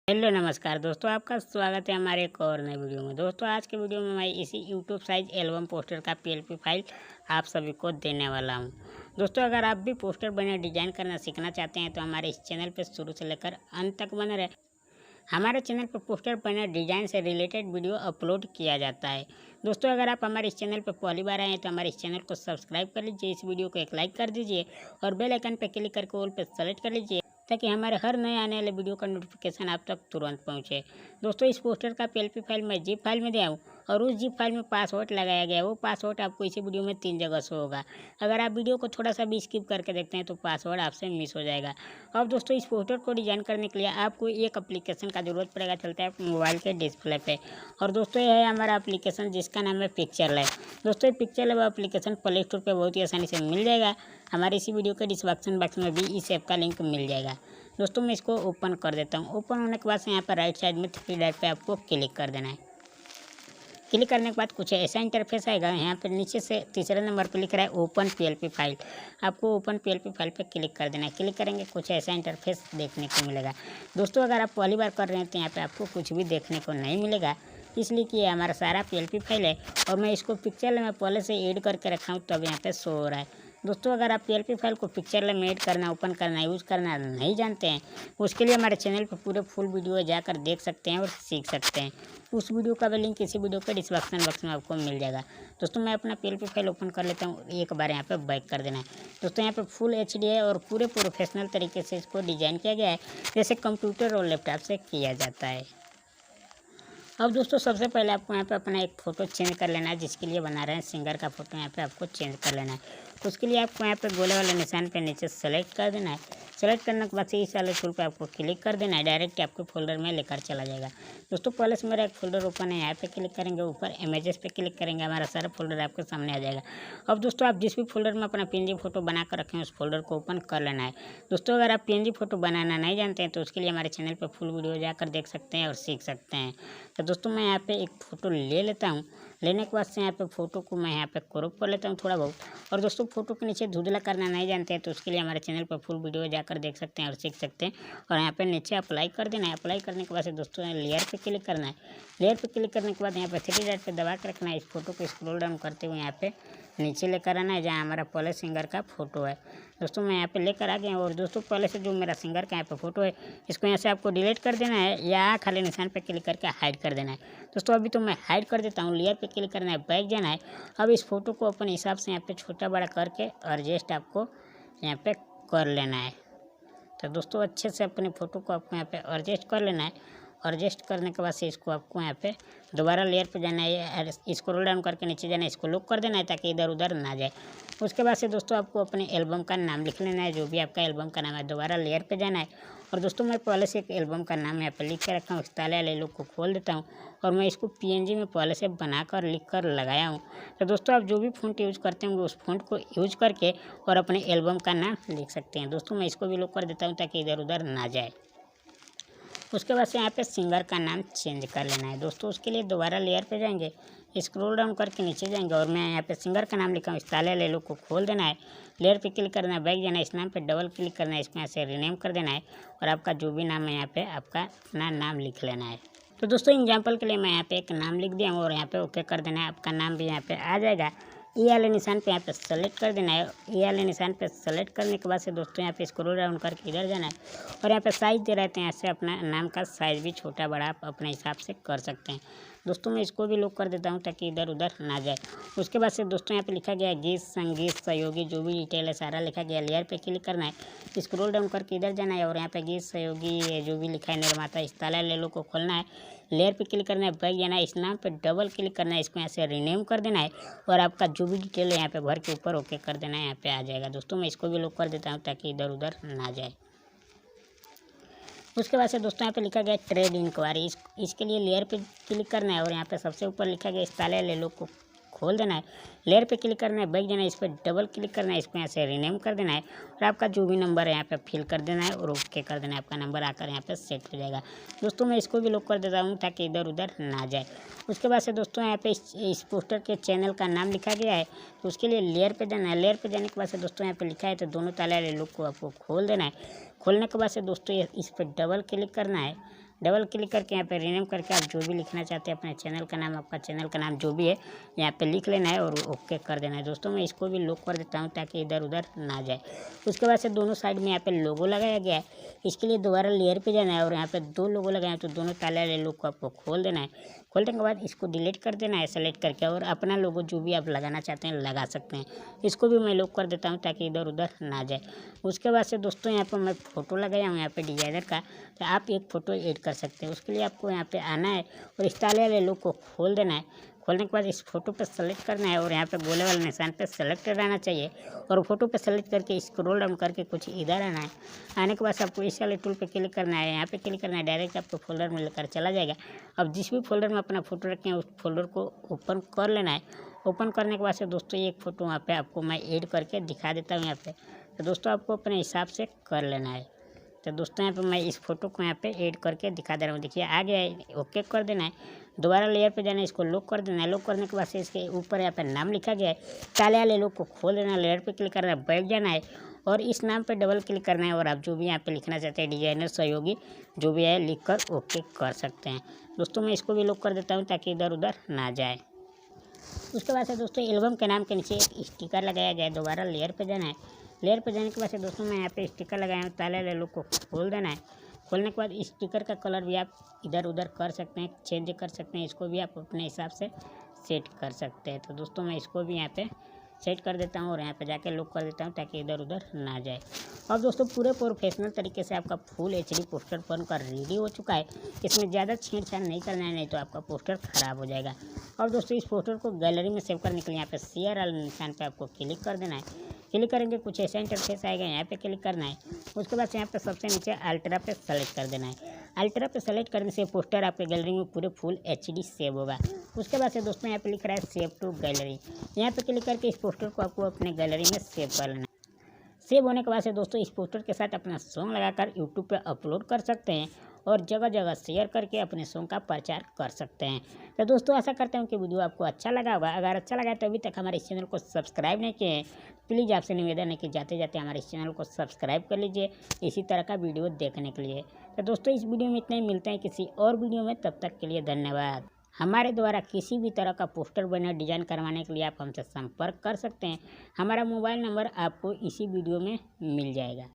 Hello नमस्कार दोस्तों, आपका स्वागत है हमारे एक और नए वीडियो में। दोस्तों आज के वीडियो में मैं इसी यूट्यूब साइज एल्बम पोस्टर का पीएलपी फाइल आप सभी को देने वाला हूं। दोस्तों अगर आप भी पोस्टर बने डिजाइन करना सीखना चाहते हैं तो हमारे इस चैनल पर शुरू से लेकर अंत तक बने रहे। हमारे चैनल पर पोस्टर बने डिजाइन से रिलेटेड वीडियो अपलोड किया जाता है। दोस्तों अगर आप हमारे इस चैनल पर पहली बार आए हैं तो हमारे इस चैनल को सब्सक्राइब कर लीजिए, इस वीडियो को एक लाइक कर दीजिए और बेल आइकन पर क्लिक करके ऑल पर सेलेक्ट कर लीजिए ताकि हमारे हर नए आने वाले वीडियो का नोटिफिकेशन आप तक तुरंत पहुंचे। दोस्तों इस पोस्टर का पीएलपी फाइल मैं जिप फाइल में दिया हूँ और उस जिप फाइल में पासवर्ड लगाया गया है। वो पासवर्ड आपको इसी वीडियो में 3 जगह शो होगा। अगर आप वीडियो को थोड़ा सा भी स्किप करके देखते हैं तो पासवर्ड आपसे मिस हो जाएगा। अब दोस्तों इस पोस्टर को डिजाइन करने के लिए आपको एक एप्लीकेशन का जरूरत पड़ेगा, चलता है मोबाइल के डिस्प्ले पे। और दोस्तों यह है हमारा एप्लीकेशन जिसका नाम है पिक्चर लैब। दोस्तों picture lab application play store पर बहुत ही आसानी से मिल जाएगा। हमारे इसी वीडियो के डिस्क्रिप्शन बॉक्स में भी इस ऐप का लिंक मिल जाएगा। दोस्तों मैं इसको ओपन कर देता हूँ। ओपन होने के बाद से यहाँ पर राइट साइड में 3 डॉट पे आपको क्लिक कर देना है। क्लिक करने के बाद कुछ ऐसा इंटरफेस आएगा। यहाँ पर नीचे से तीसरे नंबर पर लिख रहा है ओपन पीएलपी फाइल। आपको ओपन पीएलपी फाइल पे क्लिक कर देना है। क्लिक करेंगे कुछ ऐसा इंटरफेस देखने को मिलेगा। दोस्तों अगर आप पहली बार कर रहे हैं तो यहाँ पे आपको कुछ भी देखने को नहीं मिलेगा, इसलिए कि ये हमारा सारा पीएलपी फाइल है और मैं इसको पिक्चर में पहले से ऐड करके रखा हूँ तब यहाँ पे शो हो रहा है। दोस्तों अगर आप पीएलपी फाइल को पिक्चर में ऐड करना, ओपन करना, यूज़ करना नहीं जानते हैं, उसके लिए हमारे चैनल पर पूरे फुल वीडियो जाकर देख सकते हैं और सीख सकते हैं। उस वीडियो का भी लिंक इसी वीडियो के डिस्क्रिप्शन बॉक्स में आपको मिल जाएगा। दोस्तों मैं अपना पीएलपी फाइल ओपन कर लेता हूँ। एक बार यहाँ पे बैक कर देना है। दोस्तों यहाँ पे फुल एचडी है और पूरे प्रोफेशनल तरीके से इसको डिजाइन किया गया है जैसे कंप्यूटर और लैपटॉप से किया जाता है। अब दोस्तों सबसे पहले आपको यहाँ पे अपना एक फ़ोटो चेंज कर लेना है, जिसके लिए बना रहे हैं सिंगर का फ़ोटो यहाँ पे आपको चेंज कर लेना है। उसके लिए आपको यहाँ पे गोले वाले निशान पे नीचे सेलेक्ट कर देना है। सेलेक्ट करने के बाद से इस वाले टूल पे आपको क्लिक कर देना है, डायरेक्ट आपके फोल्डर में लेकर चला जाएगा। दोस्तों पहले से मेरा एक फोल्डर ओपन है, यहाँ पे क्लिक करेंगे, ऊपर इमेजेस पे क्लिक करेंगे, हमारा सारा फोल्डर आपके सामने आ जाएगा। अब दोस्तों आप जिस भी फोल्डर में अपना पीएनजी फोटो बना कर रखें उस फोल्डर को ओपन कर लेना है। दोस्तों अगर आप पीएनजी फोटो बनाना नहीं जानते हैं तो उसके लिए हमारे चैनल पर फुल वीडियो जाकर देख सकते हैं और सीख सकते हैं। तो दोस्तों मैं यहाँ पे एक फ़ोटो ले लेता हूँ। लेने के बाद से यहाँ पे फ़ोटो को मैं यहाँ पे क्रॉप कर लेता हूँ थोड़ा बहुत। और दोस्तों फोटो के नीचे धुंधला करना नहीं जानते हैं तो उसके लिए हमारे चैनल पर फुल वीडियो जाकर देख सकते हैं और सीख सकते हैं। और यहाँ पे नीचे अप्लाई कर देना है। अप्लाई करने के बाद से दोस्तों लेयर पे क्लिक करना है। लेयर पे क्लिक करने के बाद यहाँ पे 3 डॉट पे दबा के रखना है। इस फोटो को स्क्रॉल डाउन करते हुए यहाँ पे नीचे लेकर आना है जहाँ हमारा पहले सिंगर का फोटो है। दोस्तों मैं यहाँ पे लेकर आ गया। और दोस्तों पहले से जो मेरा सिंगर का यहाँ पे फोटो है इसको यहाँ से आपको डिलीट कर देना है या खाली निशान पे क्लिक करके हाइड कर देना है। दोस्तों अभी तो मैं हाइड कर देता हूँ। लेयर पे क्लिक करना है, बैक जाना है। अब इस फोटो को अपने हिसाब से यहाँ पे छोटा बड़ा करके एडजस्ट आपको यहाँ पे कर लेना है। तो दोस्तों अच्छे से अपने फ़ोटो को आपको यहाँ पे एडजस्ट कर लेना है। एडजस्ट करने के बाद से इसको आपको यहाँ पे दोबारा लेयर पे जाना है, इसको रोल डाउन करके नीचे जाना है, इसको लॉक कर देना है ताकि इधर उधर ना जाए। उसके बाद से दोस्तों आपको अपने एल्बम का नाम लिख लेना है, जो भी आपका एल्बम का नाम है। दोबारा लेयर पे जाना है और दोस्तों मैं पहले से एक एल्बम का नाम यहाँ पे लिख के रखा हूँ। इस ताले वाले लोग को खोल देता हूँ और मैं इसको पीएनजी में पहले से बनाकर लिख कर लगाया हूँ। तो दोस्तों आप जो भी फ़ॉन्ट यूज़ करते होंगे उस फ़ॉन्ट को यूज करके और अपने एल्बम का नाम लिख सकते हैं। दोस्तों मैं इसको भी लॉक कर देता हूँ ताकि इधर उधर ना जाए। उसके बाद से यहाँ पे सिंगर का नाम चेंज कर लेना है। दोस्तों उसके लिए दोबारा लेयर पे जाएंगे, स्क्रॉल डाउन करके नीचे जाएंगे और मैं यहाँ पे सिंगर का नाम लिखा हूँ। इस ताले ले लो को खोल देना है, लेयर पे क्लिक करना है, बैक जाना है, इस नाम पे डबल क्लिक करना है, इसको यहाँ से रीनेम कर देना है और आपका जो भी नाम है यहाँ पे आपका अपना नाम लिख लेना है। तो दोस्तों एग्जाम्पल के लिए मैं यहाँ पे एक नाम लिख दिया हूँ और यहाँ पे ओके कर देना है। आपका नाम भी यहाँ पे आ जाएगा। ई वाले निशान पे यहाँ पे सेलेक्ट कर देना है। ई वाले निशान पे सेलेक्ट करने के बाद से दोस्तों यहाँ पे स्क्रॉल डाउन करके इधर जाना है और यहाँ पे साइज़ दे रहे थे, यहाँ से अपना नाम का साइज़ भी छोटा बड़ा आप अपने हिसाब से कर सकते हैं। दोस्तों मैं इसको भी लॉक कर देता हूँ ताकि इधर उधर ना जाए। उसके बाद से दोस्तों यहाँ पे लिखा गया है गीत संगीत सहयोगी, जो भी डिटेल है सारा लिखा गया। लेयर पे क्लिक करना है, स्क्रॉल डाउन करके इधर जाना है और यहाँ पे गीत सहयोगी जो भी लिखा है निर्माता, इस ताला ले लो को खोलना है। लेयर पे क्लिक करना है, बैक जाना है, इस नाम पे डबल क्लिक करना है, इसको यहाँ से रीनेम कर देना है और आपका जो भी डिटेल है यहाँ पे भर के ऊपर ओके कर देना है, यहाँ पे आ जाएगा। दोस्तों मैं इसको भी लॉक कर देता हूँ ताकि इधर उधर ना जाए। उसके बाद से दोस्तों यहाँ पे लिखा गया ट्रेड इंक्वायरी, इसके लिए लेयर पे क्लिक करना है और यहाँ पे सबसे ऊपर लिखा गया इस ताले ले लो को खोल देना है। लेयर पे क्लिक करना है, बैक जाना है, इस पर डबल क्लिक करना है, इसको यहाँ से रीनेम कर देना है और आपका जो भी नंबर है यहाँ पे फिल कर देना है और ओके कर देना है। आपका नंबर आकर यहाँ पे सेट हो जाएगा। दोस्तों मैं इसको भी लॉक कर देता हूँ ताकि इधर उधर ना जाए। उसके बाद से दोस्तों यहाँ पे इस पोस्टर के चैनल का नाम लिखा गया है, तो उसके लिए लेयर पे जाना है। लेयर पे जाने के बाद से दोस्तों यहाँ पे लिखा है तो दोनों ताले वाले लोग को आपको खोल देना है। खोलने के बाद से दोस्तों इस पर डबल क्लिक करना है डबल क्लिक करके यहाँ पे रीनेम करके आप जो भी लिखना चाहते हैं अपने चैनल का नाम, आपका चैनल का नाम जो भी है यहाँ पे लिख लेना है और ओके कर देना है। दोस्तों मैं इसको भी लॉक कर देता हूँ ताकि इधर उधर ना जाए। उसके बाद से दोनों साइड में यहाँ पे लोगो लगाया गया है, इसके लिए दोबारा लेयर पे जाना है और यहाँ पे 2 लोगो लगाए हैं तो दोनों ताले वाले लोग को आपको खोल देना है। खोलने के बाद इसको डिलीट कर देना है सेलेक्ट करके और अपना लोगो जो भी आप लगाना चाहते हैं लगा सकते हैं। इसको भी मैं लॉक कर देता हूँ ताकि इधर उधर ना जाए। उसके बाद से दोस्तों यहाँ पर मैं फ़ोटो लगाया हूँ यहाँ पे डिजाइनर का, तो आप एक फ़ोटो ऐड कर सकते हैं। उसके लिए आपको यहाँ पे आना है और इस ताले वाले लोग को खोल देना है। खोलने के बाद इस फोटो पर सेलेक्ट करना है और यहाँ पे गोले वाले निशान पे सेलेक्ट रहना चाहिए और फोटो पे सेलेक्ट करके स्क्रॉल डाउन करके कुछ इधर आना है। आने के बाद आपको इस वाले टूल पे क्लिक करना है, यहाँ पे क्लिक करना है, डायरेक्ट आपको फोल्डर में लेकर चला जाएगा। अब जिस भी फोल्डर में अपना फ़ोटो रखें उस फोल्डर को ओपन कर लेना है। ओपन करने के बाद से दोस्तों एक फ़ोटो वहाँ पे आपको मैं ऐड करके दिखा देता हूँ यहाँ पे, तो दोस्तों आपको अपने हिसाब से कर लेना है। तो दोस्तों यहाँ पे मैं इस फोटो को यहाँ पे ऐड करके दिखा दे रहा हूँ, देखिए आ गया है, ओके कर देना है। दोबारा लेयर पे जाना है, इसको लॉक कर देना है। लॉक करने के बाद से इसके ऊपर यहाँ पे नाम लिखा गया है, ताले वाले लोग को खोल देना है, लेयर पे क्लिक करना है, बैठ जाना है और इस नाम पे डबल क्लिक करना है और आप जो भी यहाँ पे लिखना चाहते हैं डिजाइनर सहयोगी जो भी है लिख कर ओके कर सकते हैं। दोस्तों मैं इसको भी लॉक कर देता हूँ ताकि इधर उधर ना जाए। उसके बाद से दोस्तों एल्बम के नाम के नीचे एक स्टिकर लगाया गया है, दोबारा लेयर पे जाना है। लेयर पे जाने के बाद से दोस्तों मैं यहाँ पे स्टिकर लगाया हूँ, ताले वाले लोग को खोल देना है। खोलने के बाद स्टिकर का कलर भी आप इधर उधर कर सकते हैं, चेंज कर सकते हैं, इसको भी आप अपने हिसाब से सेट कर सकते हैं। तो दोस्तों मैं इसको भी यहाँ पे सेट कर देता हूँ और यहाँ पे जाके लॉक कर देता हूँ ताकि इधर उधर ना जाए। अब दोस्तों पूरे प्रोफेशनल तरीके से आपका फुल एचडी पोस्टर बनकर रेडी हो चुका है। इसमें ज़्यादा छेड़छाड़ नहीं करना है, नहीं तो आपका पोस्टर ख़राब हो जाएगा। अब दोस्तों इस पोस्टर को गैलरी में सेव करने के लिए यहाँ पे शेयर वाले निशान पे आपको क्लिक कर देना है। क्लिक करेंगे कुछ ऐसा इंटरफेस आएगा, यहाँ पे क्लिक करना है। उसके बाद से यहाँ पे सबसे नीचे अल्ट्रा पे सेलेक्ट कर देना है। अल्ट्रा पे सेलेक्ट करने से पोस्टर आपके गैलरी में पूरे फुल एचडी सेव होगा। उसके बाद से दोस्तों यहाँ पे लिख रहा है सेव टू गैलरी, यहाँ पे क्लिक करके इस पोस्टर को आपको अपने गैलरी में सेव कर लेना है। सेव होने के बाद से दोस्तों इस पोस्टर के साथ अपना सॉन्ग लगाकर यूट्यूब पे अपलोड कर सकते हैं और जगह जगह शेयर करके अपने सॉन्ग का प्रचार कर सकते हैं। तो दोस्तों आशा करता हूँ कि वीडियो आपको अच्छा लगा होगा। अगर अच्छा लगा तो अभी तक हमारे इस चैनल को सब्सक्राइब नहीं किए हैं, प्लीज़ आपसे निवेदन है कि जाते जाते हमारे इस चैनल को सब्सक्राइब कर लीजिए इसी तरह का वीडियो देखने के लिए। तो दोस्तों इस वीडियो में इतना ही, मिलते हैं किसी और वीडियो में, तब तक के लिए धन्यवाद। हमारे द्वारा किसी भी तरह का पोस्टर बनर डिजाइन करवाने के लिए आप हमसे संपर्क कर सकते हैं। हमारा मोबाइल नंबर आपको इसी वीडियो में मिल जाएगा।